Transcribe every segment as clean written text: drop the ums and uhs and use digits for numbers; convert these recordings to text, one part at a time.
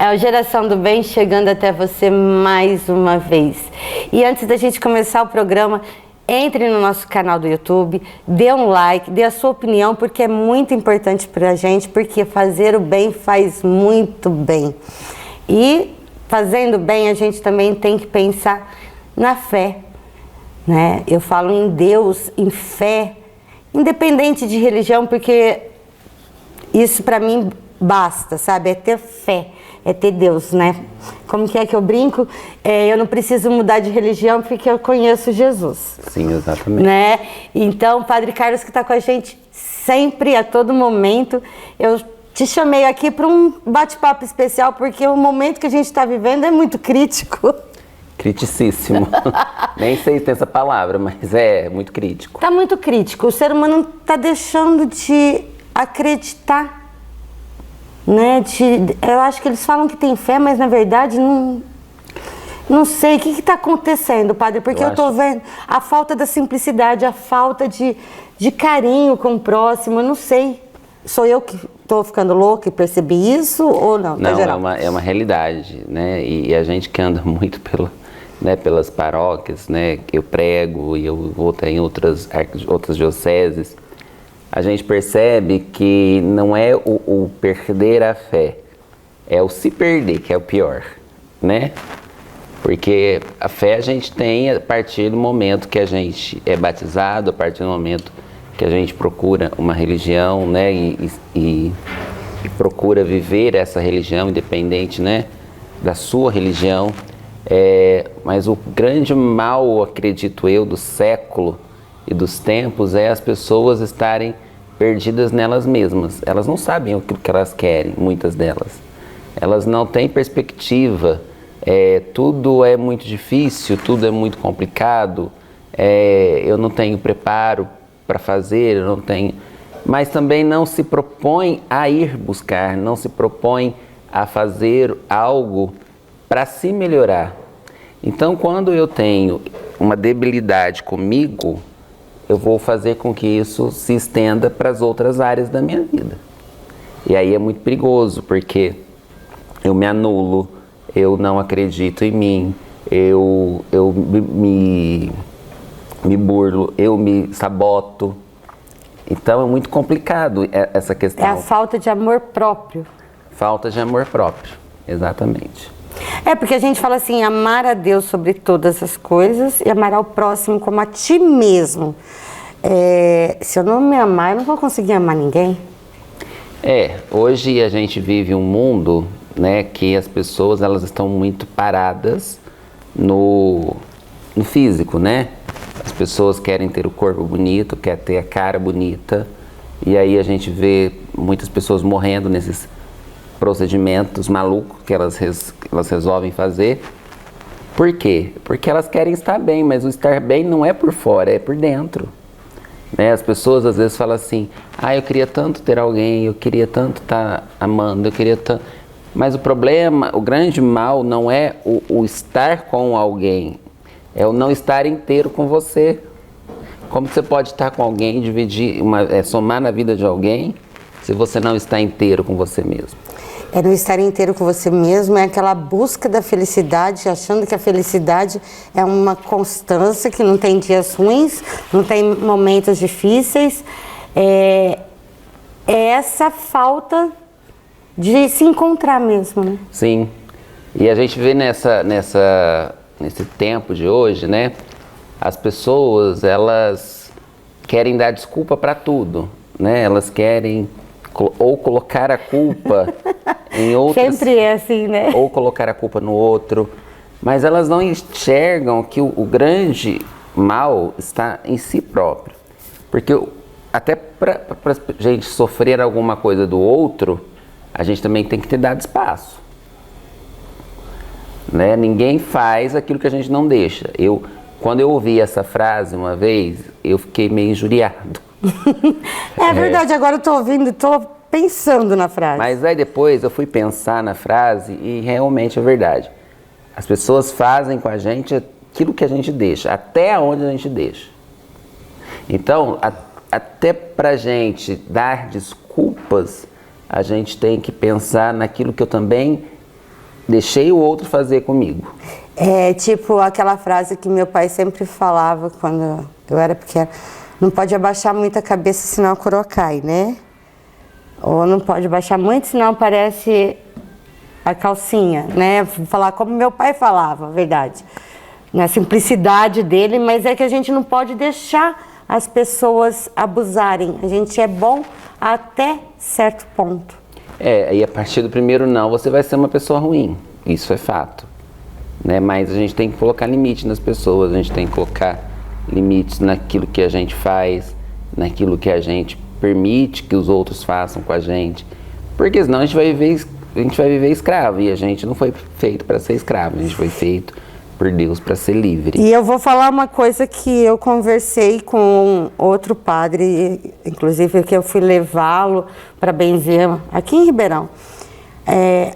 É o Geração do Bem chegando até você mais uma vez. E antes da gente começar o programa, entre no nosso canal do YouTube, dê um like, dê a sua opinião, porque é muito importante pra gente, porque fazer o bem faz muito bem. E fazendo bem, a gente também tem que pensar na fé, né? Eu falo em Deus, em fé, independente de religião, porque isso pra mim basta, sabe? É ter fé, é ter Deus, né? Como que eu brinco? Eu não preciso mudar de religião porque eu conheço Jesus. Sim, exatamente. Né? Então, Padre Carlos, que está com a gente sempre, a todo momento, eu te chamei aqui para um bate-papo especial, porque o momento que a gente está vivendo é muito crítico. Criticíssimo. Nem sei se tem essa palavra, mas é muito crítico. Está muito crítico. O ser humano está deixando de acreditar. Né? Eu acho que eles falam que tem fé, mas na verdade não sei o que está acontecendo, padre, porque eu estou vendo a falta da simplicidade, a falta de carinho com o próximo, eu não sei. Sou eu que estou ficando louca e percebi isso ou não? Não, é uma realidade, né? E a gente que anda muito pelas paróquias, né? Eu prego e eu vou em outras dioceses. A gente percebe que não é o perder a fé, é o se perder que é o pior, né? Porque a fé a gente tem a partir do momento que a gente é batizado, a partir do momento que a gente procura uma religião, né? E procura viver essa religião, independente, né? Da sua religião. Mas o grande mal, acredito eu, do século e dos tempos é as pessoas estarem perdidas nelas mesmas. Elas não sabem o que elas querem, muitas delas. Elas não têm perspectiva. Tudo é muito difícil, tudo é muito complicado. Eu não tenho preparo para fazer, eu não tenho... Mas também não se propõe a ir buscar, não se propõe a fazer algo para se melhorar. Então, quando eu tenho uma debilidade comigo, eu vou fazer com que isso se estenda para as outras áreas da minha vida. E aí é muito perigoso, porque eu me anulo, eu não acredito em mim, eu me burlo, eu me saboto. Então é muito complicado essa questão. É a falta de amor próprio. Falta de amor próprio, exatamente. Porque a gente fala assim, amar a Deus sobre todas as coisas e amar ao próximo como a ti mesmo. Se eu não me amar, eu não vou conseguir amar ninguém. Hoje a gente vive um mundo, né, que as pessoas elas estão muito paradas no físico, né? As pessoas querem ter o corpo bonito, querem ter a cara bonita, e aí a gente vê muitas pessoas morrendo nesses procedimentos malucos que elas resolvem fazer. Por quê? Porque elas querem estar bem, mas o estar bem não é por fora, é por dentro. Né? As pessoas às vezes falam assim, eu queria tanto ter alguém, eu queria tanto estar amando, eu queria tanto... Mas o problema, o grande mal não é o estar com alguém, é o não estar inteiro com você. Como que você pode estar com alguém, dividir, somar na vida de alguém, se você não está inteiro com você mesmo? Não estar inteiro com você mesmo, é aquela busca da felicidade, achando que a felicidade é uma constância, que não tem dias ruins, não tem momentos difíceis. É essa falta de se encontrar mesmo, né? Sim, e a gente vê nesse tempo de hoje, né? As pessoas, elas querem dar desculpa para tudo, né? Elas querem ou colocar a culpa em outras... Sempre é assim, né? Ou colocar a culpa no outro. Mas elas não enxergam que o grande mal está em si próprio. Porque até para a gente sofrer alguma coisa do outro, a gente também tem que ter dado espaço. Né? Ninguém faz aquilo que a gente não deixa. Quando eu ouvi essa frase uma vez, eu fiquei meio injuriado. É verdade, agora eu estou ouvindo, estou pensando na frase. Mas aí depois eu fui pensar na frase e realmente é verdade. As pessoas fazem com a gente aquilo que a gente deixa, até onde a gente deixa. Então, até pra gente dar desculpas, a gente tem que pensar naquilo que eu também deixei o outro fazer comigo. É tipo aquela frase que meu pai sempre falava quando eu era pequena: não pode abaixar muito a cabeça, senão a coroa cai, né? Ou não pode abaixar muito, senão aparece a calcinha, né? Vou falar como meu pai falava, verdade. Na simplicidade dele, mas é que a gente não pode deixar as pessoas abusarem. A gente é bom até certo ponto. E a partir do primeiro não, você vai ser uma pessoa ruim. Isso é fato. Né? Mas a gente tem que colocar limite nas pessoas, a gente tem que colocar limites naquilo que a gente faz, naquilo que a gente permite que os outros façam com a gente. Porque senão a gente vai viver escravo. E a gente não foi feito para ser escravo, a gente foi feito por Deus para ser livre. E eu vou falar uma coisa que eu conversei com outro padre, inclusive que eu fui levá-lo para benzer aqui em Ribeirão.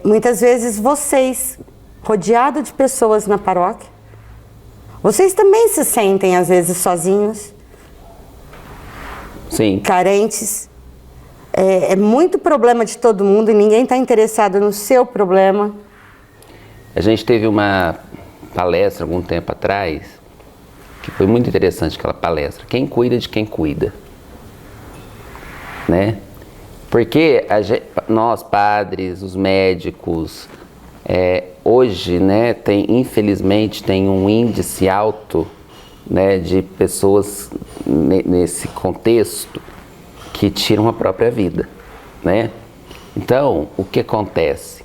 Muitas vezes vocês, rodeados de pessoas na paróquia, vocês também se sentem às vezes sozinhos. Sim. Carentes. É muito problema de todo mundo e ninguém está interessado no seu problema. A gente teve uma palestra algum tempo atrás, que foi muito interessante aquela palestra. Quem cuida de quem cuida, né? Porque nós padres, os médicos, hoje, né, infelizmente tem um índice alto, né, de pessoas nesse contexto que tiram a própria vida, né? Então, o que acontece?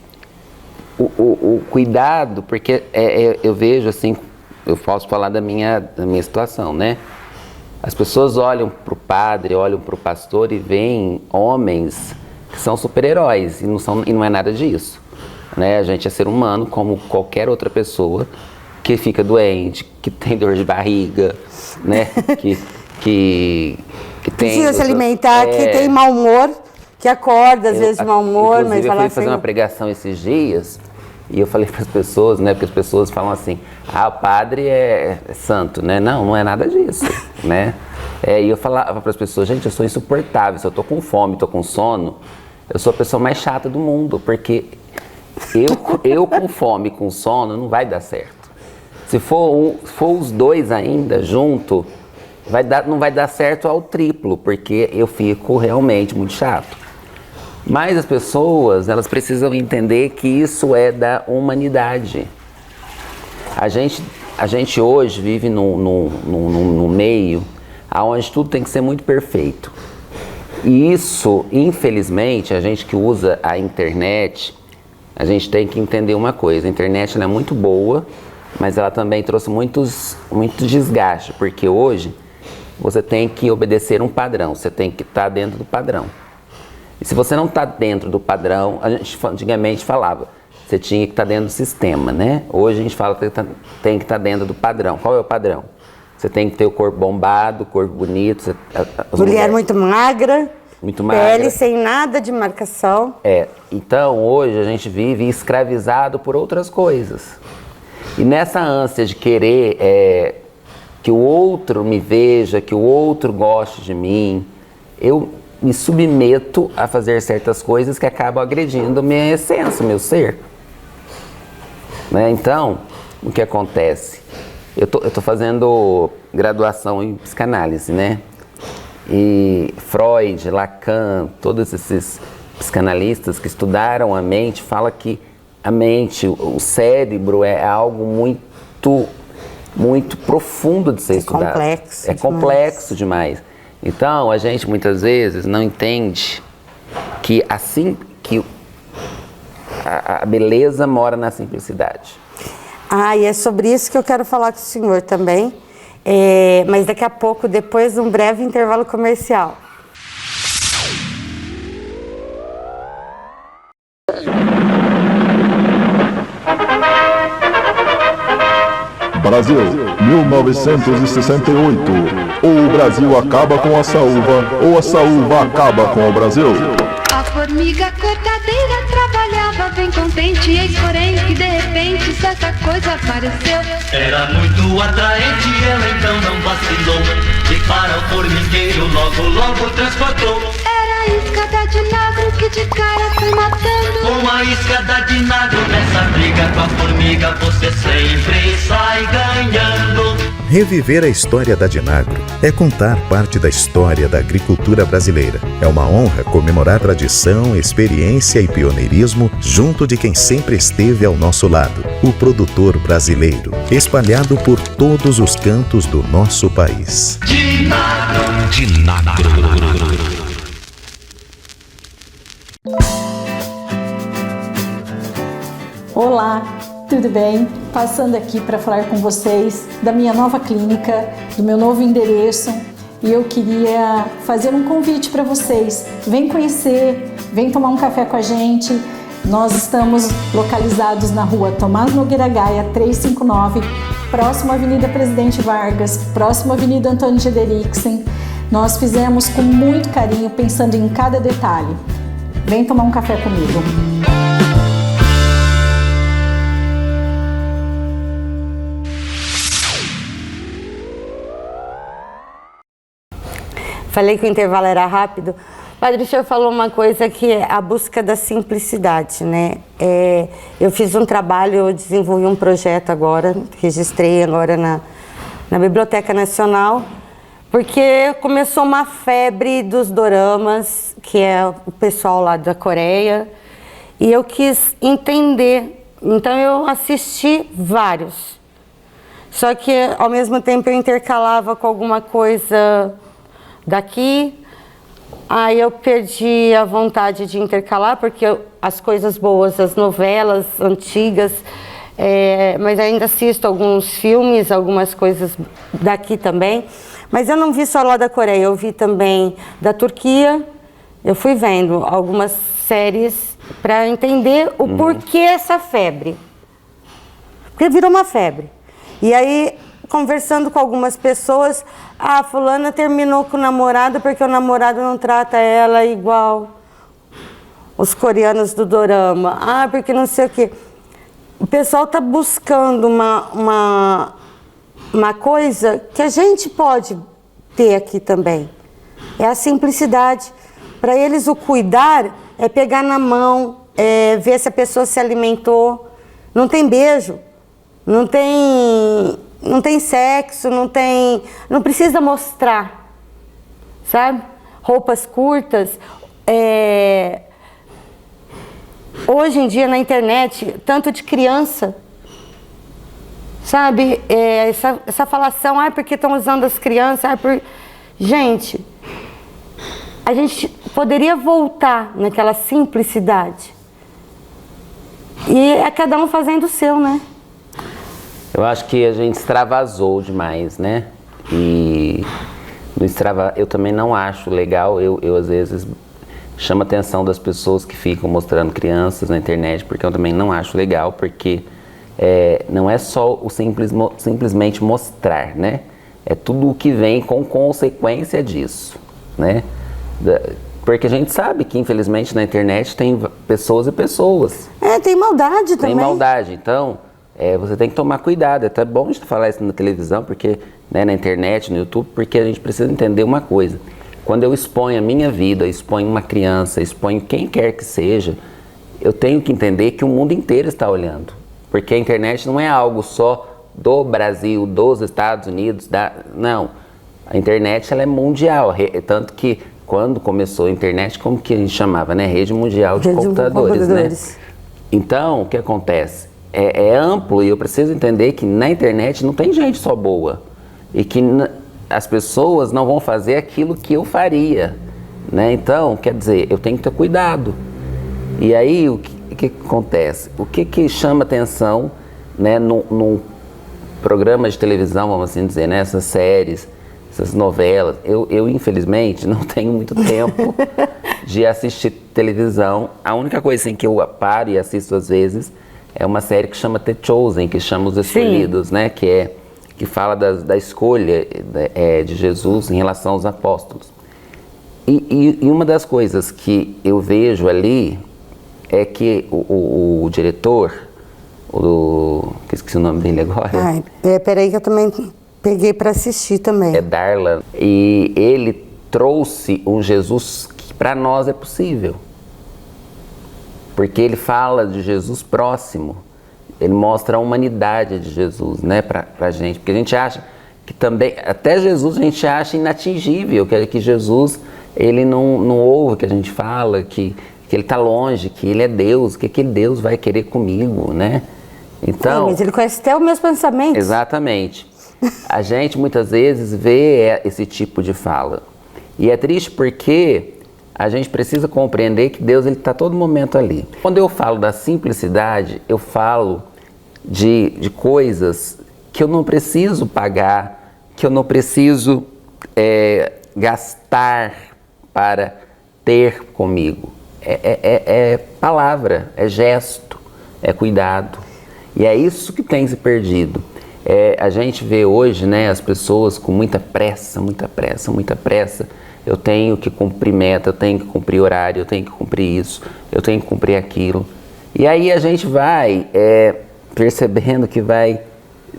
O cuidado, porque eu vejo assim, eu posso falar da minha situação, né? As pessoas olham para o padre, olham para o pastor e veem homens que são super-heróis e não é nada disso, né? A gente é ser humano como qualquer outra pessoa que fica doente, que tem dor de barriga, né? que precisa se alimentar, que tem mau humor, que acorda às vezes de mau humor, mas eu fui fazer uma pregação esses dias e eu falei para as pessoas, né? Porque as pessoas falam assim: o padre é santo, né? Não é nada disso, né? E eu falava para as pessoas: gente, eu sou insuportável, se eu tô com fome, tô com sono, eu sou a pessoa mais chata do mundo, porque eu com fome, com sono, não vai dar certo. Se for os dois ainda junto, não vai dar certo ao triplo, porque eu fico realmente muito chato. Mas as pessoas, elas precisam entender que isso é da humanidade. A gente hoje vive num meio onde tudo tem que ser muito perfeito. E isso, infelizmente, a gente que usa a internet, a gente tem que entender uma coisa: a internet ela é muito boa, mas ela também trouxe muito desgaste, porque hoje você tem que obedecer um padrão, você tem que estar dentro do padrão. E se você não está dentro do padrão, a gente antigamente falava, você tinha que estar dentro do sistema, né? Hoje a gente fala que tem que estar dentro do padrão. Qual é o padrão? Você tem que ter o corpo bombado, o corpo bonito. Mulher muito magra, magra, pele sem nada de marcação. Então hoje a gente vive escravizado por outras coisas. E nessa ânsia de querer que o outro me veja, que o outro goste de mim, eu me submeto a fazer certas coisas que acabam agredindo minha essência, meu ser. Né? Então, o que acontece? Eu tô fazendo graduação em psicanálise, né? E Freud, Lacan, todos esses psicanalistas que estudaram a mente, falam que a mente, o cérebro é algo muito profundo de ser estudado. Complexo. É complexo demais. Então, a gente muitas vezes não entende que a beleza mora na simplicidade. E é sobre isso que eu quero falar com o senhor também, mas daqui a pouco, depois de um breve intervalo comercial. Brasil, 1968. Ou o Brasil acaba com a saúva, ou a saúva acaba com o Brasil. A formiga cortadeira trabalhava bem contente, eis porém que de repente certa coisa apareceu. Era muito atraente, ela então não vacilou, e para o formigueiro logo transportou. Era uma isca da Dinagro que de cara foi matando. Uma isca da Dinagro nessa briga com a formiga, você sempre sai ganhando. Reviver a história da Dinagro é contar parte da história da agricultura brasileira. É uma honra comemorar tradição, experiência e pioneirismo junto de quem sempre esteve ao nosso lado, o produtor brasileiro, espalhado por todos os cantos do nosso país. Dinagro. Olá, tudo bem? Passando aqui para falar com vocês da minha nova clínica, do meu novo endereço, e eu queria fazer um convite para vocês. Vem conhecer, vem tomar um café com a gente. Nós estamos localizados na rua Tomás Nogueira Gaia, 359, próximo à Avenida Presidente Vargas, próximo à Avenida Antônio Gederiksen. Nós fizemos com muito carinho, pensando em cada detalhe. Vem tomar um café comigo. Falei que o intervalo era rápido. Padre, o senhor falou uma coisa que é a busca da simplicidade, né? Eu fiz um trabalho, eu desenvolvi um projeto agora, registrei agora na Biblioteca Nacional, porque começou uma febre dos doramas, que é o pessoal lá da Coreia, e eu quis entender. Então eu assisti vários. Só que ao mesmo tempo eu intercalava com alguma coisa daqui, aí eu perdi a vontade de intercalar, porque as coisas boas, as novelas antigas, mas ainda assisto alguns filmes, algumas coisas daqui também, mas eu não vi só lá da Coreia, eu vi também da Turquia, eu fui vendo algumas séries para entender o porquê essa febre, porque virou uma febre. E aí, conversando com algumas pessoas, fulana terminou com o namorado porque o namorado não trata ela igual os coreanos do dorama. Porque não sei o quê. O pessoal está buscando uma coisa que a gente pode ter aqui também. É a simplicidade. Para eles, o cuidar é pegar na mão, ver se a pessoa se alimentou. Não tem beijo, não tem sexo, não precisa mostrar, sabe? Roupas curtas. Hoje em dia na internet, tanto de criança, sabe? Essa falação, porque estão usando as crianças, Gente, a gente poderia voltar naquela simplicidade. E é cada um fazendo o seu, né? Eu acho que a gente extravasou demais, né? E eu também não acho legal, eu às vezes chamo a atenção das pessoas que ficam mostrando crianças na internet, porque eu também não acho legal, porque não é só o simplesmente mostrar, né? É tudo o que vem com consequência disso, né? Porque a gente sabe que, infelizmente, na internet tem pessoas e pessoas. Tem maldade também. Tem maldade, então... você tem que tomar cuidado, é até bom a gente falar isso na televisão, porque, né, na internet, no YouTube, porque a gente precisa entender uma coisa. Quando eu exponho a minha vida, exponho uma criança, exponho quem quer que seja, eu tenho que entender que o mundo inteiro está olhando. Porque a internet não é algo só do Brasil, dos Estados Unidos, não. A internet ela é mundial, tanto que quando começou a internet, como que a gente chamava, né? Rede Mundial de Computadores, né? Então, o que acontece? É amplo e eu preciso entender que na internet não tem gente só boa e que as pessoas não vão fazer aquilo que eu faria, né? Então, quer dizer, eu tenho que ter cuidado. E aí, o que acontece? O que chama atenção, né, num programa de televisão, vamos assim dizer, né? Essas séries, essas novelas. Eu infelizmente, não tenho muito tempo de assistir televisão. A única coisa assim, que eu paro e assisto às vezes é uma série que chama The Chosen, que chama Os Escolhidos, né? Que fala da escolha de Jesus em relação aos apóstolos. E uma das coisas que eu vejo ali é que o diretor, que esqueci o nome dele agora. Peraí que eu também peguei para assistir também. É Darlan. E ele trouxe um Jesus que para nós é possível. Porque ele fala de Jesus próximo, ele mostra a humanidade de Jesus, né, pra gente. Porque a gente acha que também, até Jesus a gente acha inatingível, que Jesus, ele não ouve o que a gente fala, que ele está longe, que ele é Deus, que aquele Deus vai querer comigo, né? Então, mas ele conhece até os meus pensamentos. Exatamente. A gente muitas vezes vê esse tipo de fala. E é triste porque a gente precisa compreender que Deus está todo momento ali. Quando eu falo da simplicidade, eu falo de coisas que eu não preciso pagar, que eu não preciso gastar para ter comigo. É palavra, é gesto, é cuidado. E é isso que tem se perdido. A gente vê hoje, né, as pessoas com muita pressa, muita pressa, muita pressa. Eu tenho que cumprir meta, eu tenho que cumprir horário, eu tenho que cumprir isso, eu tenho que cumprir aquilo. E aí a gente vai percebendo que vai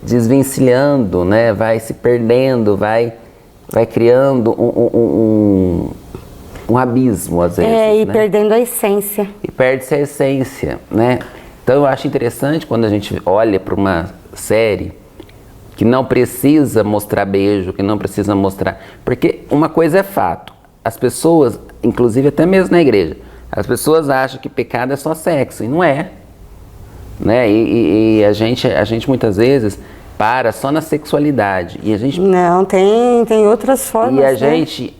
desvencilhando, né, vai se perdendo, vai criando um abismo, às vezes. E né? perdendo a essência. E perde-se a essência, né? Então eu acho interessante quando a gente olha para uma série que não precisa mostrar beijo, que não precisa mostrar... Porque uma coisa é fato, as pessoas, inclusive até mesmo na igreja, as pessoas acham que pecado é só sexo, e não é. Né? E a gente muitas vezes para só na sexualidade. E a gente... Não, tem outras formas. E a gente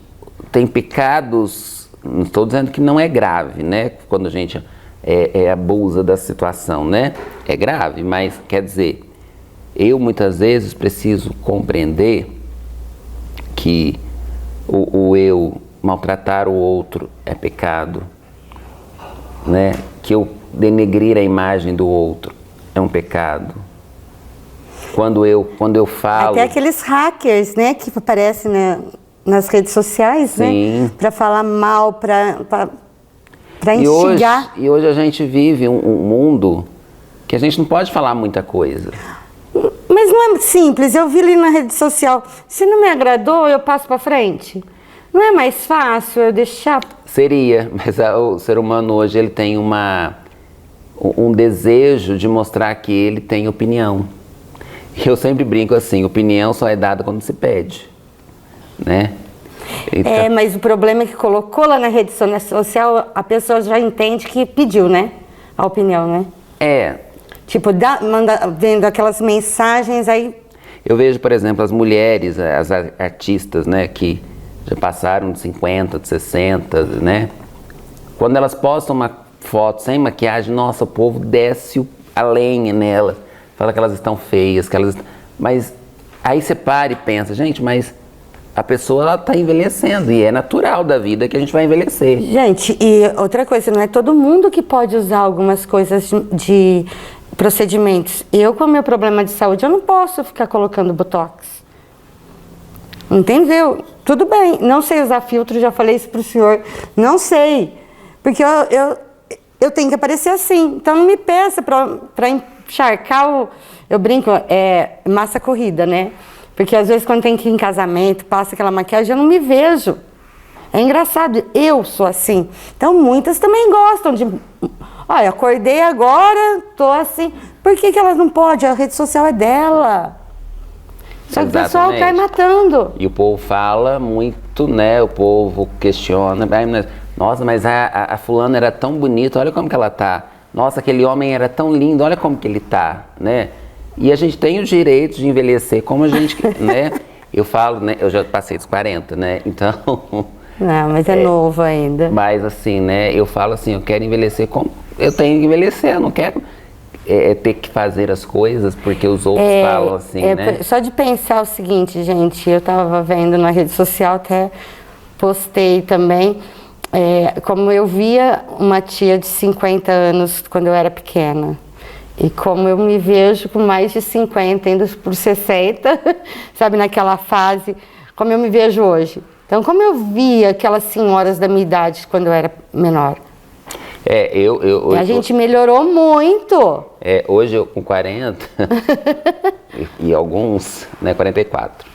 tem pecados, não estou dizendo que não é grave, né? Quando a gente abusa da situação, né? É grave, mas quer dizer, eu muitas vezes preciso compreender que o eu maltratar o outro é pecado, né? Que eu denegrir a imagem do outro é um pecado. Quando eu falo... Até aqueles hackers, né, que aparecem nas redes sociais, Sim. né, para falar mal, para instigar. E hoje a gente vive um mundo que a gente não pode falar muita coisa. Mas não é simples, eu vi ali na rede social, se não me agradou, eu passo para frente. Não é mais fácil eu deixar? Seria, mas o ser humano hoje ele tem um desejo de mostrar que ele tem opinião. E eu sempre brinco assim, opinião só é dada quando se pede, né? Então, mas o problema é que colocou lá na rede social, a pessoa já entende que pediu, né? A opinião, né? Tipo, vendo aquelas mensagens aí... Eu vejo, por exemplo, as mulheres, as artistas, né, que já passaram de 50, de 60, né? Quando elas postam uma foto sem maquiagem, nossa, o povo desce a lenha nela. Fala que elas estão feias, mas aí você para e pensa, gente, mas a pessoa ela está envelhecendo e é natural da vida que a gente vai envelhecer. Gente, e outra coisa, não é todo mundo que pode usar algumas coisas de procedimentos. Eu, com o meu problema de saúde, eu não posso ficar colocando botox. Entendeu? Tudo bem, não sei usar filtro, já falei isso pro senhor, não sei, porque eu tenho que aparecer assim, então não me peça para encharcar eu brinco, massa corrida, né? Porque às vezes quando tem que ir em casamento, passa aquela maquiagem, eu não me vejo. É engraçado, eu sou assim. Então muitas também gostam de... Olha, acordei agora, tô assim. Por que elas não podem? A rede social é dela. Só que o pessoal cai matando. E o povo fala muito, né? O povo questiona. Nossa, mas a fulana era tão bonita, olha como que ela tá. Nossa, aquele homem era tão lindo, olha como que ele tá, né? E a gente tem o direito de envelhecer como a gente, né? Eu falo, né? Eu já passei dos 40, né? Então... Não, mas é novo ainda. Mas assim, né? Eu falo assim, eu quero envelhecer como... Eu tenho que envelhecer, eu não quero ter que fazer as coisas porque os outros falam assim, né? Só de pensar o seguinte, gente, eu tava vendo na rede social, até postei também, como eu via uma tia de 50 anos quando eu era pequena. E como eu me vejo com mais de 50, indo por 60, sabe, naquela fase, como eu me vejo hoje. Então, como eu via aquelas senhoras da minha idade quando eu era menor. A gente melhorou muito. Hoje eu com 40 e alguns, né, 44.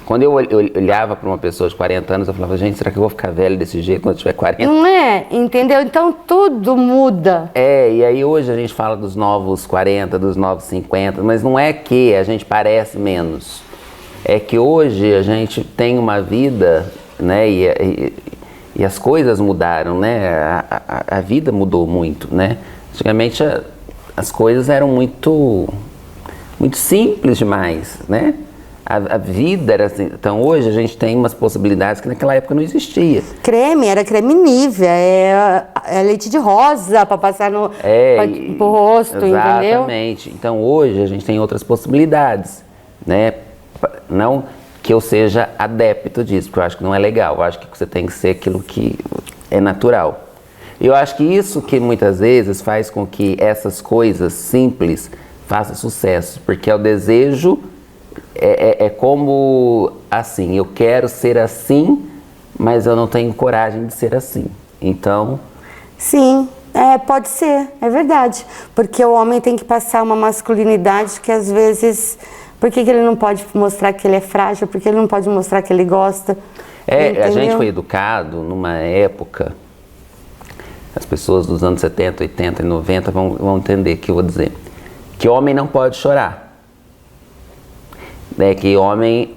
Quando eu olhava para uma pessoa de 40 anos, eu falava, gente, será que eu vou ficar velho desse jeito quando eu tiver 40? Não é? Entendeu? Então tudo muda. E aí hoje a gente fala dos novos 40, dos novos 50, mas não é que a gente parece menos. É que hoje a gente tem uma vida, né, e as coisas mudaram, né? A vida mudou muito, né? Antigamente as coisas eram muito simples demais, né? A vida era assim. Então hoje a gente tem umas possibilidades que naquela época não existia. Era creme Nivea, é leite de rosa para passar no pro rosto, entendeu? Exatamente. Então hoje a gente tem outras possibilidades, né? Não que eu seja adepto disso, porque eu acho que não é legal. Eu acho que você tem que ser aquilo que é natural. Eu acho que isso que muitas vezes faz com que essas coisas simples façam sucesso, porque é o desejo, é como assim, eu quero ser assim, mas eu não tenho coragem de ser assim. Então... Sim, pode ser, é verdade. Porque o homem tem que passar uma masculinidade que às vezes... Por que ele não pode mostrar que ele é frágil? Por que ele não pode mostrar que ele gosta? A gente foi educado numa época, as pessoas dos anos 70, 80 e 90 vão entender o que eu vou dizer, que homem não pode chorar. Que homem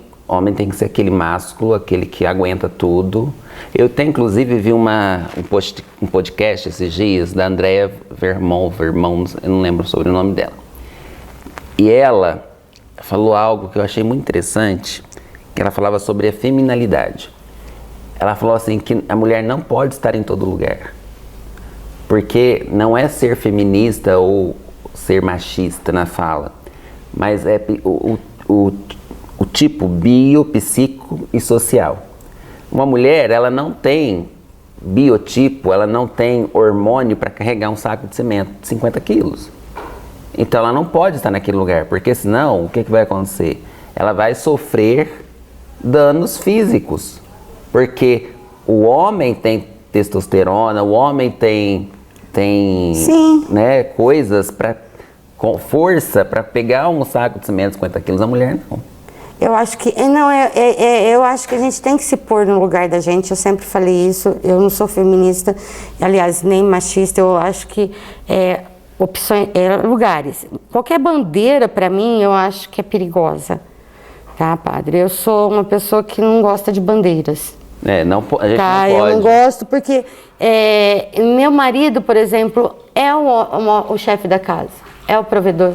tem que ser aquele másculo, aquele que aguenta tudo. Eu inclusive vi um podcast esses dias da Andrea Vermont, eu não lembro sobre o nome dela. E ela falou algo que eu achei muito interessante, que ela falava sobre a feminilidade. Ela falou assim que a mulher não pode estar em todo lugar, porque não é ser feminista ou ser machista na fala, mas é o tipo bio, psíquico e social. Uma mulher, ela não tem biotipo, ela não tem hormônio para carregar um saco de cimento de 50 quilos. Então ela não pode estar naquele lugar, porque senão o que vai acontecer? Ela vai sofrer danos físicos, porque o homem tem testosterona, o homem tem né, coisas com força para pegar um saco de cimento de 50 quilos, a mulher não. Eu acho que eu acho que a gente tem que se pôr no lugar da gente. Eu sempre falei isso. Eu não sou feminista, aliás, nem machista. Eu acho que opções, lugares. Qualquer bandeira, para mim, eu acho que é perigosa, tá, padre? Eu sou uma pessoa que não gosta de bandeiras. A gente não pode. Eu não gosto porque meu marido, por exemplo, é o chefe da casa, é o provedor.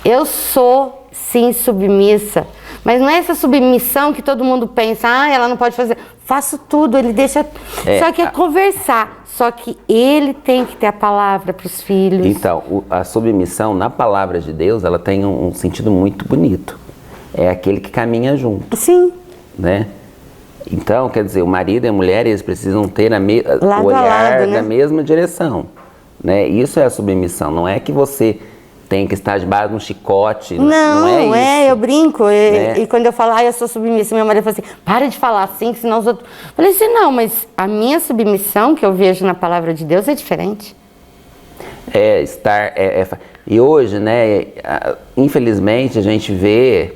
Eu sou, sim, submissa, mas não é essa submissão que todo mundo pensa, ela não pode fazer. Faço tudo, ele deixa... Só que é conversar. Só que ele tem que ter a palavra para os filhos. Então, a submissão na palavra de Deus, ela tem um sentido muito bonito. É aquele que caminha junto. Sim. Né? Então, quer dizer, o marido e a mulher, eles precisam ter o olhar lado, né? da mesma direção. Né? Isso é a submissão. Não é que você tem que estar debaixo de um chicote. Não é isso. Eu brinco. E quando eu falo, eu sou submissa, meu marido fala assim, para de falar assim, que senão os outros... Eu falei assim, não, mas a minha submissão que eu vejo na palavra de Deus é diferente. E hoje, né, infelizmente, a gente vê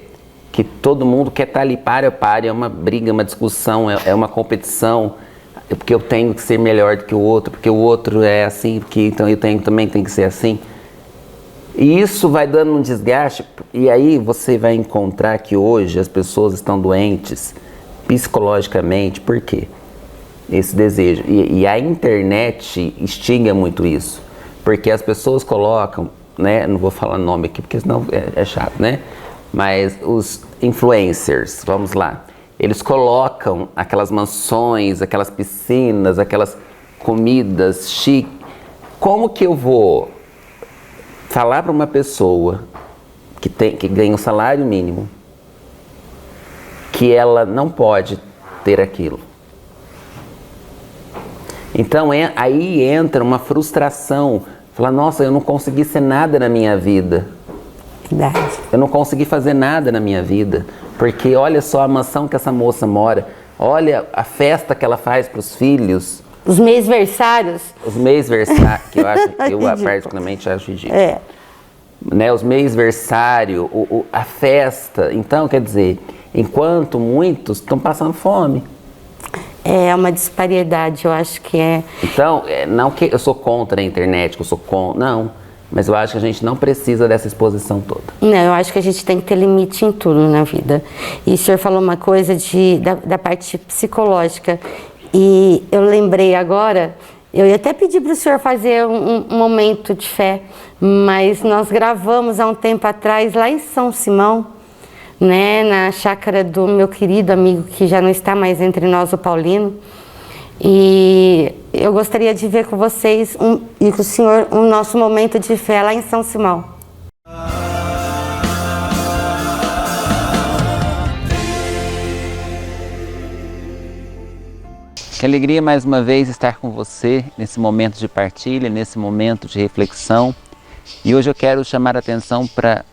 que todo mundo quer estar ali para, é uma briga, uma discussão, é uma competição, porque eu tenho que ser melhor do que o outro, porque o outro é assim, então eu também tenho que ser assim. E isso vai dando um desgaste, e aí você vai encontrar que hoje as pessoas estão doentes psicologicamente. Por quê? Esse desejo. E a internet instiga muito isso, porque as pessoas colocam, né, não vou falar nome aqui porque senão é chato, né? Mas os influencers, vamos lá, eles colocam aquelas mansões, aquelas piscinas, aquelas comidas chiques. Como que eu vou falar para uma pessoa que ganha um salário mínimo que ela não pode ter aquilo? Então aí entra uma frustração, falar, nossa, eu não consegui ser nada na minha vida. Verdade. Eu não consegui fazer nada na minha vida, porque olha só a mansão que essa moça mora, olha a festa que ela faz para os filhos. Os mêsversários. Os mêsversários, que eu particularmente acho ridículo. Né, os mêsversários, a festa. Então, quer dizer, enquanto muitos estão passando fome. É uma disparidade, eu acho que é. Então, não que eu sou contra a internet, que eu sou contra, não. Mas eu acho que a gente não precisa dessa exposição toda. Não, eu acho que a gente tem que ter limite em tudo na vida. E o senhor falou uma coisa da parte psicológica. E eu lembrei agora, eu ia até pedir para o senhor fazer um momento de fé, mas nós gravamos há um tempo atrás lá em São Simão, né, na chácara do meu querido amigo que já não está mais entre nós, o Paulino. E eu gostaria de ver com vocês e com o senhor o nosso momento de fé lá em São Simão. Que alegria mais uma vez estar com você nesse momento de partilha, nesse momento de reflexão. E hoje eu quero chamar a atenção para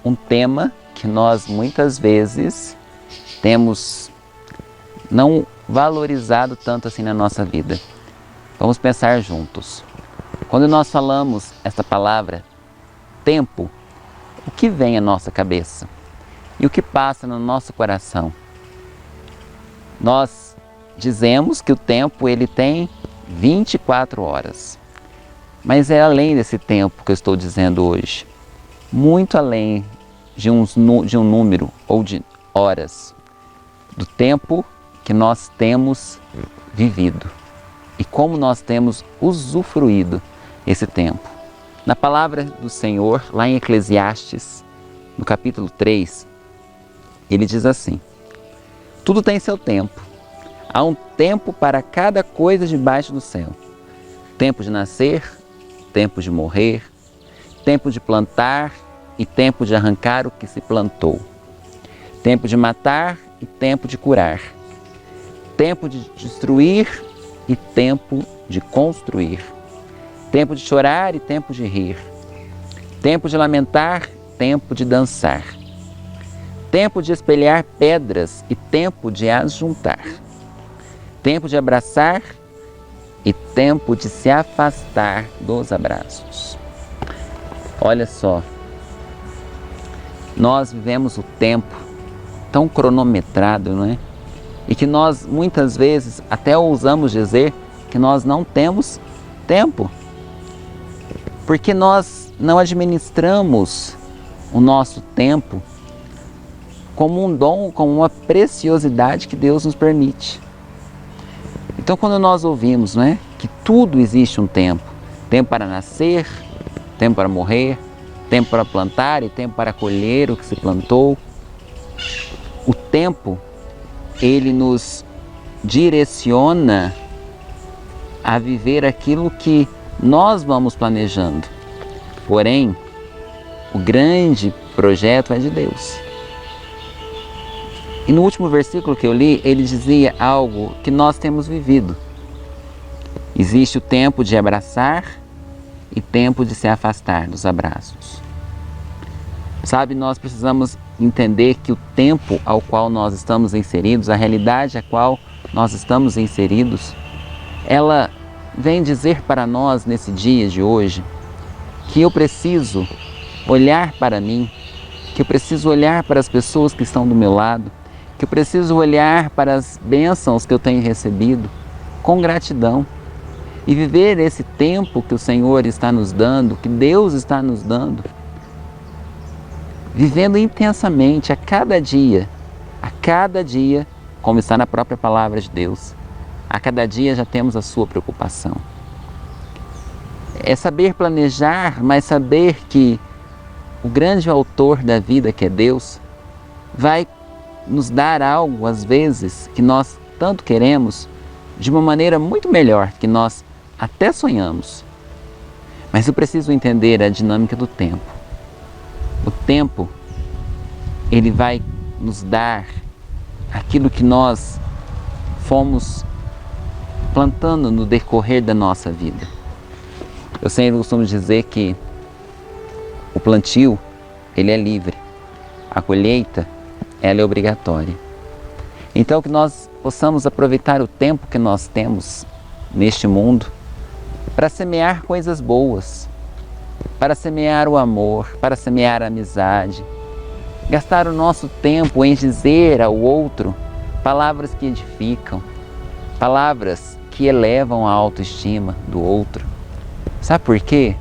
um tema que nós muitas vezes temos não valorizado tanto assim na nossa vida. Vamos pensar juntos. Quando nós falamos esta palavra, tempo, o que vem à nossa cabeça? E o que passa no nosso coração? Nós dizemos que o tempo ele tem 24 horas. Mas é além desse tempo que eu estou dizendo hoje. Muito além de um número ou de horas. Do tempo que nós temos vivido e como nós temos usufruído esse tempo. Na palavra do Senhor, lá em Eclesiastes, no capítulo 3, ele diz assim: tudo tem seu tempo, há um tempo para cada coisa debaixo do céu. Tempo de nascer, tempo de morrer, tempo de plantar e tempo de arrancar o que se plantou. Tempo de matar e tempo de curar. Tempo de destruir e tempo de construir. Tempo de chorar e tempo de rir. Tempo de lamentar, tempo de dançar. Tempo de espelhar pedras e tempo de as juntar. Tempo de abraçar e tempo de se afastar dos abraços. Olha só, nós vivemos o tempo tão cronometrado, não é? E que nós muitas vezes até ousamos dizer que nós não temos tempo, porque nós não administramos o nosso tempo como um dom, como uma preciosidade que Deus nos permite. Então quando nós ouvimos, não é, que tudo existe um tempo, tempo para nascer, tempo para morrer, tempo para plantar e tempo para colher o que se plantou, o tempo ele nos direciona a viver aquilo que nós vamos planejando. Porém, o grande projeto é de Deus. E no último versículo que eu li, ele dizia algo que nós temos vivido. Existe o tempo de abraçar e tempo de se afastar dos abraços. Sabe, nós precisamos entender que o tempo ao qual nós estamos inseridos, a realidade a qual nós estamos inseridos, ela vem dizer para nós nesse dia de hoje que eu preciso olhar para mim, que eu preciso olhar para as pessoas que estão do meu lado, que eu preciso olhar para as bênçãos que eu tenho recebido com gratidão e viver esse tempo que o Senhor está nos dando, que Deus está nos dando, vivendo intensamente a cada dia, como está na própria palavra de Deus, a cada dia já temos a sua preocupação. É saber planejar, mas saber que o grande autor da vida, que é Deus, vai nos dar algo, às vezes, que nós tanto queremos, de uma maneira muito melhor que nós até sonhamos. Mas eu preciso entender a dinâmica do tempo. O tempo, ele vai nos dar aquilo que nós fomos plantando no decorrer da nossa vida. Eu sempre costumo dizer que o plantio, ele é livre. A colheita, ela é obrigatória. Então que nós possamos aproveitar o tempo que nós temos neste mundo para semear coisas boas, para semear o amor, para semear a amizade, gastar o nosso tempo em dizer ao outro palavras que edificam, palavras que elevam a autoestima do outro. Sabe por quê?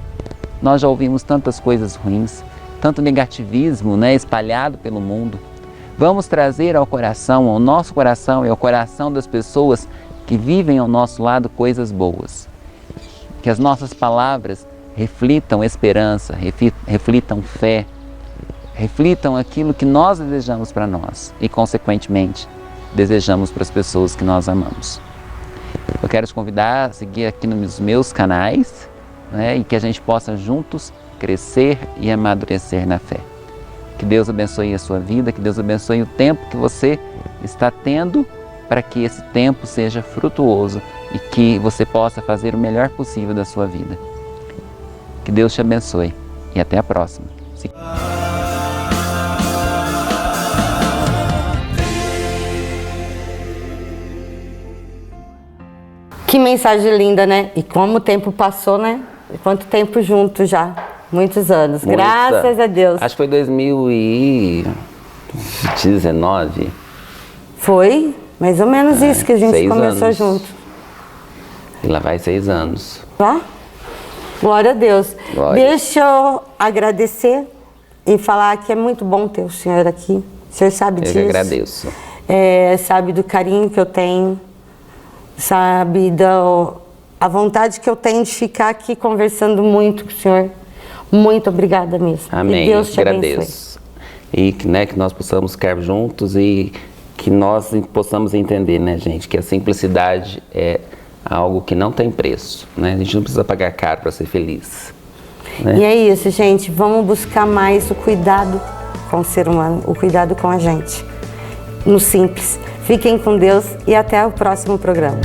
Nós já ouvimos tantas coisas ruins, tanto negativismo, né, espalhado pelo mundo. Vamos trazer ao nosso coração e ao coração das pessoas que vivem ao nosso lado coisas boas. Que as nossas palavras reflitam esperança, reflitam fé, reflitam aquilo que nós desejamos para nós e, consequentemente, desejamos para as pessoas que nós amamos. Eu quero te convidar a seguir aqui nos meus canais, né, e que a gente possa juntos crescer e amadurecer na fé. Que Deus abençoe a sua vida, que Deus abençoe o tempo que você está tendo para que esse tempo seja frutuoso e que você possa fazer o melhor possível da sua vida. Que Deus te abençoe e até a próxima. Que mensagem linda, né? E como o tempo passou, né? Quanto tempo juntos já? Muitos anos. Graças a Deus. Acho que foi 2019. Foi mais ou menos isso que a gente começou junto. E lá vai 6 anos. Tá? Glória a Deus. Glória. Deixa eu agradecer e falar que é muito bom ter o senhor aqui. O senhor sabe disso. Eu que agradeço. Sabe do carinho que eu tenho, sabe a vontade que eu tenho de ficar aqui conversando muito com o senhor. Muito obrigada mesmo. Amém. E Deus te agradeço. E que nós possamos ficar juntos e que nós possamos entender, né, gente, que a simplicidade é algo que não tem preço, né? A gente não precisa pagar caro para ser feliz, né? E é isso, gente. Vamos buscar mais o cuidado com o ser humano, o cuidado com a gente, no simples. Fiquem com Deus e até o próximo programa.